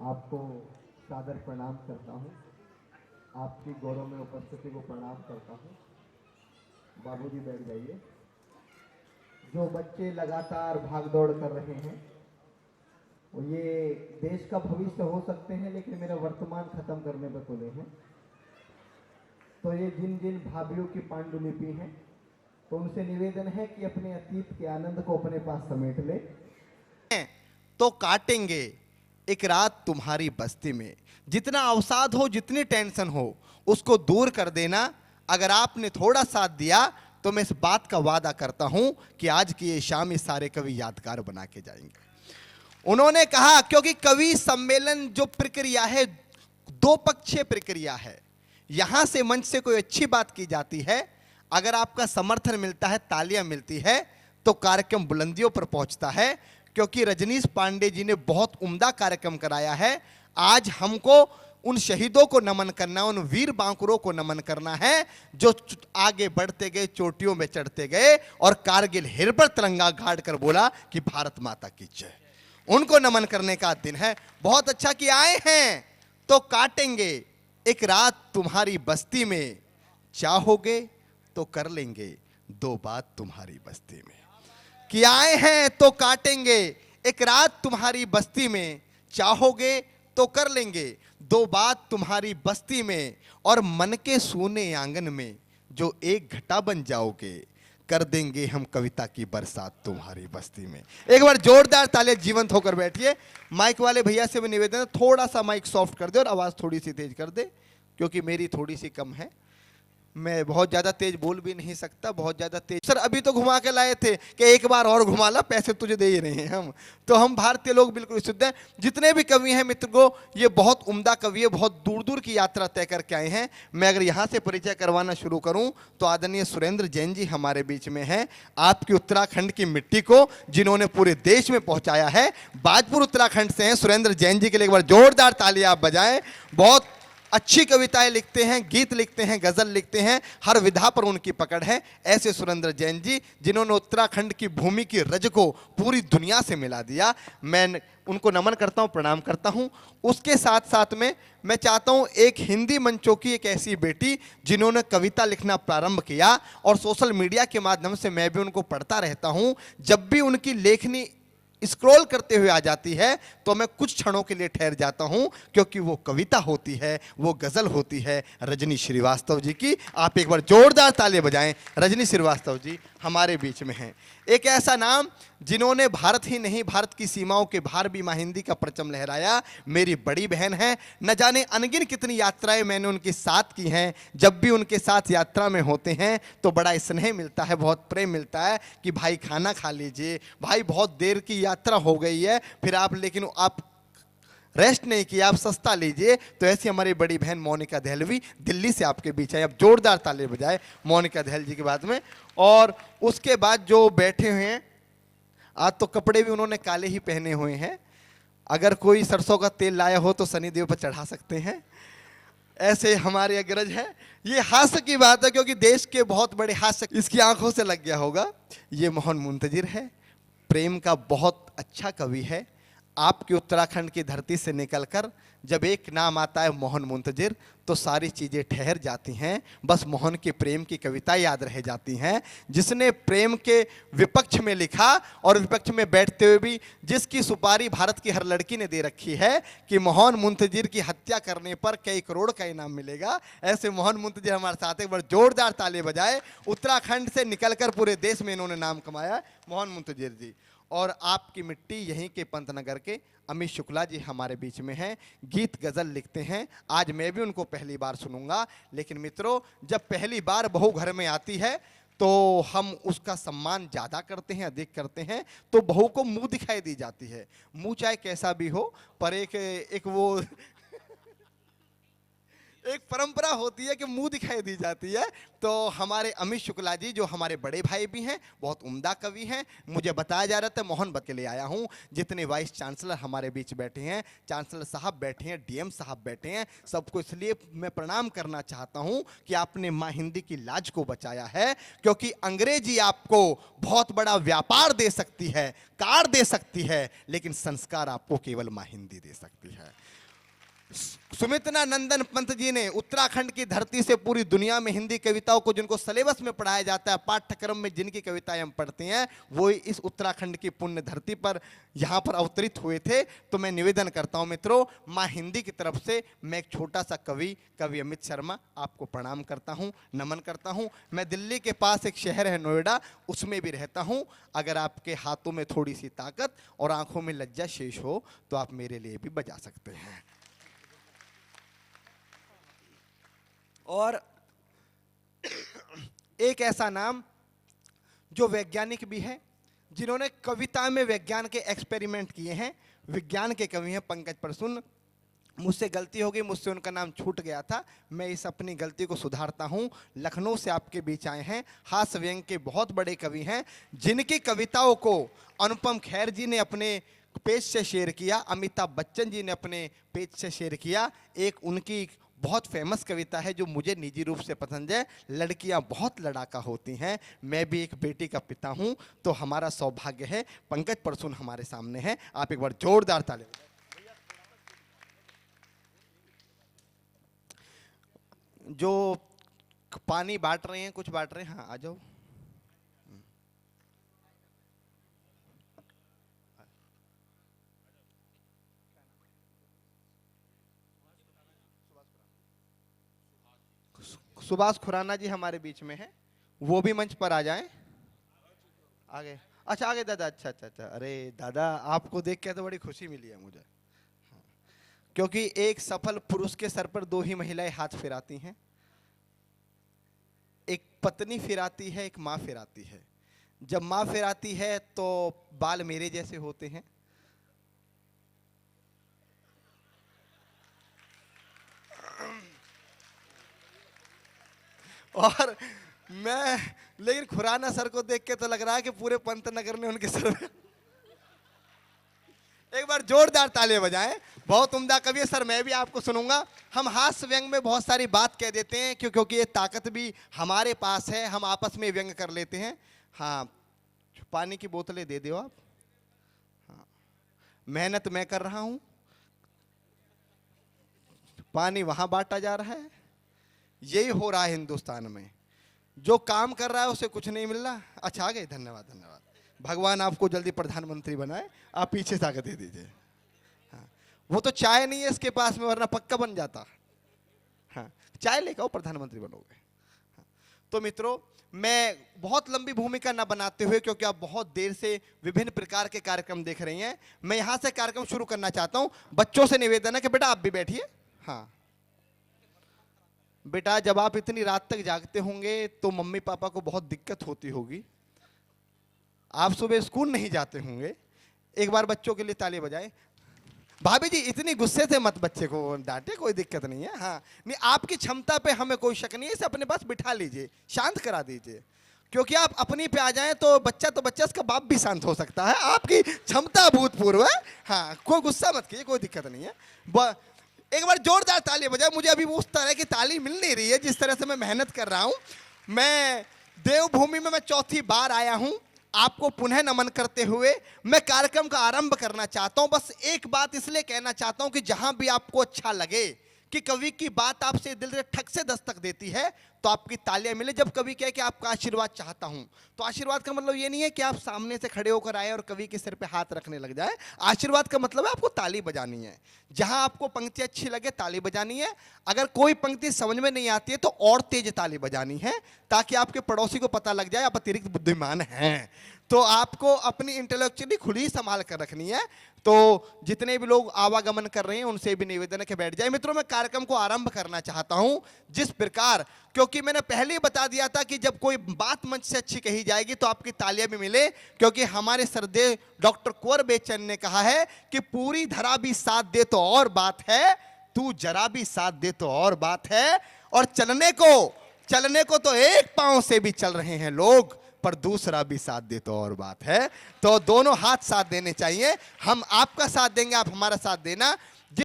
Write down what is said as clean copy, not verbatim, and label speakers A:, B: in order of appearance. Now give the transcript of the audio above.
A: आपको सादर प्रणाम करता हूँ। आपकी गौरव में उपस्थिति को प्रणाम करता हूँ। बाबूजी बैठ जाइए। जो बच्चे लगातार भागदौड़ कर रहे हैं वो ये देश का भविष्य हो सकते हैं, लेकिन मेरा वर्तमान खत्म करने पर तुले हैं। तो ये जिन जिन भाभीियों की पांडुलिपि है, तो उनसे निवेदन है कि अपने अतीत के आनंद को अपने पास समेट ले।
B: तो काटेंगे एक रात तुम्हारी बस्ती में। जितना अवसाद हो, जितनी टेंशन हो, उसको दूर कर देना। अगर आपने थोड़ा साथ दिया तो मैं इस बात का वादा करता हूं कि आज की ये शाम ये सारे कवि यादगार बना के जाएंगे। उन्होंने कहा, क्योंकि कवि सम्मेलन जो प्रक्रिया है, दो पक्षीय प्रक्रिया है। यहां से मंच से कोई अच्छी बात की जाती है, अगर आपका समर्थन मिलता है, तालियां मिलती है, तो कार्यक्रम बुलंदियों पर पहुंचता है। क्योंकि रजनीश पांडे जी ने बहुत उम्दा कार्यक्रम कराया है। आज हमको उन शहीदों को नमन करना, उन वीर बांकुरों को नमन करना है जो आगे बढ़ते गए, चोटियों में चढ़ते गए और कारगिल हिल पर तिरंगा गाड़ कर बोला कि भारत माता की जय। उनको नमन करने का दिन है। बहुत अच्छा कि आए हैं तो काटेंगे एक रात तुम्हारी बस्ती में। चाहोगे तो कर लेंगे दो बात तुम्हारी बस्ती में। कि आए हैं तो काटेंगे एक रात तुम्हारी बस्ती में। चाहोगे तो कर लेंगे दो बात तुम्हारी बस्ती में। और मन के सूने आंगन में जो एक घटा बन जाओगे, कर देंगे हम कविता की बरसात तुम्हारी बस्ती में। एक बार जोरदार तालियां, जीवंत होकर बैठिए। माइक वाले भैया से भी निवेदन है, थोड़ा सा माइक सॉफ्ट कर दे और आवाज थोड़ी सी तेज कर दे, क्योंकि मेरी थोड़ी सी कम है। मैं बहुत ज्यादा तेज बोल भी नहीं सकता, बहुत ज्यादा तेज। सर अभी तो घुमा के लाए थे कि एक बार और घुमा ला, पैसे तुझे दे ही रहे हैं हम। तो हम भारतीय लोग बिल्कुल शुद्ध हैं। जितने भी कवि हैं मित्र को, ये बहुत उम्दा कवि है, बहुत दूर दूर की यात्रा तय करके आए हैं। मैं अगर यहाँ से परिचय करवाना शुरू करूँ तो आदरणीय सुरेंद्र जैन जी हमारे बीच में हैं। आपकी उत्तराखंड की मिट्टी को जिन्होंने पूरे देश में पहुंचाया है, बाजपुर उत्तराखंड से हैं। सुरेंद्र जैन जी के लिए एक बार जोरदार तालियां आप बजाएं। बहुत अच्छी कविताएं लिखते हैं, गीत लिखते हैं, गजल लिखते हैं, हर विधा पर उनकी पकड़ है। ऐसे सुरेंद्र जैन जी जिन्होंने उत्तराखंड की भूमि की रज को पूरी दुनिया से मिला दिया, मैं उनको नमन करता हूं, प्रणाम करता हूं। उसके साथ साथ में मैं चाहता हूं एक हिंदी मंचों की एक ऐसी बेटी जिन्होंने कविता लिखना प्रारंभ किया और सोशल मीडिया के माध्यम से मैं भी उनको पढ़ता रहता हूं। जब भी उनकी लेखनी स्क्रॉल करते हुए आ जाती है तो मैं कुछ क्षणों के लिए ठहर जाता हूं, क्योंकि वो कविता होती है, वो गजल होती है रजनी श्रीवास्तव जी की। आप एक बार जोरदार ताली बजाएं। रजनी श्रीवास्तव जी हमारे बीच में हैं। एक ऐसा नाम जिन्होंने भारत ही नहीं, भारत की सीमाओं के बाहर भी मां हिंदी का परचम लहराया। मेरी बड़ी बहन है। न जाने अनगिन कितनी यात्राएं मैंने उनके साथ की हैं। जब भी उनके साथ यात्रा में होते हैं तो बड़ा स्नेह मिलता है, बहुत प्रेम मिलता है कि भाई खाना खा लीजिए, भाई बहुत देर की यात्रा हो गई है, फिर आप लेकिन आप रेस्ट नहीं किया, आप सस्ता लीजिए। तो ऐसी हमारी बड़ी बहन मोनिका दहलवी दिल्ली से आपके बीच है। अब जोरदार ताली बजाए मोनिका दहल जी के बाद में। और उसके बाद जो बैठे हुए हैं, आज तो कपड़े भी उन्होंने काले ही पहने हुए हैं। अगर कोई सरसों का तेल लाया हो तो शनिदेव पर चढ़ा सकते हैं, ऐसे हमारे अग्रज है। ये हास्य की बात है, क्योंकि देश के बहुत बड़े हास्य इसकी आंखों से लग गया होगा। ये मोहन मुंतजिर है, प्रेम का बहुत अच्छा कवि है। आपकी उत्तराखंड की धरती से निकलकर जब एक नाम आता है मोहन मुंतजिर, तो सारी चीज़ें ठहर जाती हैं। बस मोहन के प्रेम की कविता याद रह जाती हैं, जिसने प्रेम के विपक्ष में लिखा और विपक्ष में बैठते हुए भी जिसकी सुपारी भारत की हर लड़की ने दे रखी है कि मोहन मुंतजिर की हत्या करने पर कई करोड़ का इनाम मिलेगा। ऐसे मोहन मुंतजिर हमारे साथ, एक बार जोरदार ताली बजाए। उत्तराखंड से निकलकर पूरे देश में इन्होंने नाम कमाया, मोहन मुंतजिर जी। और आपकी मिट्टी यहीं के पंतनगर के अमित शुक्ला जी हमारे बीच में हैं। गीत गजल लिखते हैं। आज मैं भी उनको पहली बार सुनूंगा। लेकिन मित्रों, जब पहली बार बहू घर में आती है तो हम उसका सम्मान ज़्यादा करते हैं, अधिक करते हैं। तो बहू को मुंह दिखाई दी जाती है। मुंह चाहे कैसा भी हो, पर एक वो एक परंपरा होती है कि मुंह दिखाई दी जाती है। तो हमारे अमित शुक्ला जी जो हमारे बड़े भाई भी हैं, बहुत उम्दा कवि हैं, मुझे बताया जा रहा था, मोहन बत के लिए आया हूं। जितने वाइस चांसलर हमारे बीच बैठे हैं, चांसलर साहब बैठे हैं, डीएम साहब बैठे हैं, सबको इसलिए मैं प्रणाम करना चाहता हूं कि आपने माँ हिंदी की लाज को बचाया है। क्योंकि अंग्रेजी आपको बहुत बड़ा व्यापार दे सकती है, कार दे सकती है, लेकिन संस्कार आपको केवल माँ हिंदी दे सकती है। सुमित्रा नंदन पंत जी ने उत्तराखंड की धरती से पूरी दुनिया में हिंदी कविताओं को, जिनको सिलेबस में पढ़ाया जाता है, पाठ्यक्रम में जिनकी कविताएं हम पढ़ते हैं, वो इस उत्तराखंड की पुण्य धरती पर यहाँ पर अवतरित हुए थे। तो मैं निवेदन करता हूं मित्रों, माँ हिंदी की तरफ से मैं एक छोटा सा कवि अमित शर्मा आपको प्रणाम करता हूं, नमन करता हूं। मैं दिल्ली के पास एक शहर है नोएडा, उसमें भी रहता हूं। अगर आपके हाथों में थोड़ी सी ताकत और आंखों में लज्जा शेष हो तो आप मेरे लिए भी बजा सकते हैं। और एक ऐसा नाम जो वैज्ञानिक भी है, जिन्होंने कविता में विज्ञान के एक्सपेरिमेंट किए हैं, विज्ञान के कवि हैं पंकज प्रसून। मुझसे गलती हो गई, मुझसे उनका नाम छूट गया था, मैं इस अपनी गलती को सुधारता हूं। लखनऊ से आपके बीच आए हैं, हास्य व्यंग के बहुत बड़े कवि हैं, जिनकी कविताओं को अनुपम खेर जी ने अपने पेज से शेयर किया, अमिताभ बच्चन जी ने अपने पेज से शेयर किया। एक उनकी बहुत फेमस कविता है जो मुझे निजी रूप से पसंद है, लड़कियां बहुत लड़ाका होती हैं, मैं भी एक बेटी का पिता हूं। तो हमारा सौभाग्य है पंकज प्रसून हमारे सामने हैं, आप एक बार जोरदार ताली। जो पानी बांट रहे हैं, कुछ बांट रहे हैं, हाँ आ जाओ। सुभाष खुराना जी हमारे बीच में हैं, वो भी मंच पर आ जाएं। आगे, अच्छा आगे दादा, अच्छा अच्छा अच्छा, अरे दादा आपको देख के तो बड़ी खुशी मिली है मुझे, क्योंकि एक सफल पुरुष के सर पर दो ही महिलाएं हाथ फिराती हैं, एक पत्नी फिराती है, एक माँ फिराती है। जब माँ फिराती है तो बाल मेरे जैसे होते हैं, और मैं, लेकिन खुराना सर को देख के तो लग रहा है कि पूरे पंत नगर ने उनके सर में एक बार जोरदार तालियां बजाएं। बहुत उम्दा कवि है सर, मैं भी आपको सुनूंगा। हम हास्य व्यंग में बहुत सारी बात कह देते हैं, क्योंकि ये ताकत भी हमारे पास है, हम आपस में व्यंग कर लेते हैं। हाँ, पानी की बोतलें दे दो आप। हाँ, मेहनत मैं कर रहा हूं, पानी वहां बांटा जा रहा है। यही हो रहा है हिंदुस्तान में, जो काम कर रहा है उसे कुछ नहीं मिल रहा। अच्छा आ गए, धन्यवाद धन्यवाद, भगवान आपको जल्दी प्रधानमंत्री बनाए। आप पीछे से आकर दे दीजिए। हाँ, वो तो चाय नहीं है इसके पास में, वरना पक्का बन जाता। हाँ, चाय लेकर आओ, प्रधानमंत्री बनोगे। हाँ, तो मित्रों, मैं बहुत लंबी भूमिका ना बनाते हुए, क्योंकि आप बहुत देर से विभिन्न प्रकार के कार्यक्रम देख रही हैं, मैं यहां से कार्यक्रम शुरू करना चाहता हूं। बच्चों से निवेदन है कि बेटा आप भी बैठिए। हाँ बेटा, जब आप इतनी रात तक जागते होंगे तो मम्मी पापा को बहुत दिक्कत होती होगी, आप सुबह स्कूल नहीं जाते होंगे। एक बार बच्चों के लिए ताली बजाएं। भाभी जी इतनी गुस्से से मत बच्चे को डांटे, कोई दिक्कत नहीं है। हाँ नहीं, आपकी क्षमता पे हमें कोई शक नहीं है, इसे अपने पास बिठा लीजिए, शांत करा दीजिए, क्योंकि आप अपनी पे आ जाएं तो बच्चा उसका बाप भी शांत हो सकता है। आपकी क्षमता भूतपूर्व है। हाँ, कोई गुस्सा मत कीजिए, कोई दिक्कत नहीं है। एक बार जोरदार ताली बजाए। मुझे अभी उस तरह की ताली मिल नहीं रही है जिस तरह से मैं मेहनत कर रहा हूं। मैं देवभूमि में मैं चौथी बार आया हूं। आपको पुनः नमन करते हुए मैं कार्यक्रम का आरंभ करना चाहता हूं। बस एक बात इसलिए कहना चाहता हूं कि जहां भी आपको अच्छा लगे कि कवि की बात आपसे दिल से ठक से दस्तक देती है, तो आपकी तालियां मिले। जब कवि कहे कि आपका आशीर्वाद चाहता हूं, तो आशीर्वाद का मतलब ये नहीं है कि आप सामने से खड़े होकर आए और कवि के सिर पे हाथ रखने लग जाए। आशीर्वाद का मतलब है आपको ताली बजानी है। जहां आपको पंक्ति अच्छी लगे ताली बजानी है। अगर कोई पंक्ति समझ में नहीं आती है तो और तेज ताली बजानी है, ताकि आपके पड़ोसी को पता लग जाए आप अतिरिक्त बुद्धिमान हैं। तो आपको अपनी इंटेलेक्चुअली खुली संभाल कर रखनी है। तो जितने भी लोग आवागमन कर रहे हैं उनसे भी निवेदन है कि बैठ जाए। मित्रों, मैं कार्यक्रम को आरंभ करना चाहता हूं जिस प्रकार, क्योंकि मैंने पहले ही बता दिया था कि जब कोई बात मंच से अच्छी कही जाएगी तो आपकी तालियां भी मिले, क्योंकि हमारे सरदेव डॉक्टर कुंवर बेचन ने कहा है कि पूरी धरा भी साथ दे तो और बात है, तू जरा भी साथ दे तो और बात है। और चलने को तो एक पांव से भी चल रहे हैं लोग, पर दूसरा भी साथ दे तो और बात है। तो दोनों हाथ साथ देने चाहिए। हम आपका साथ देंगे, आप हमारा साथ देना।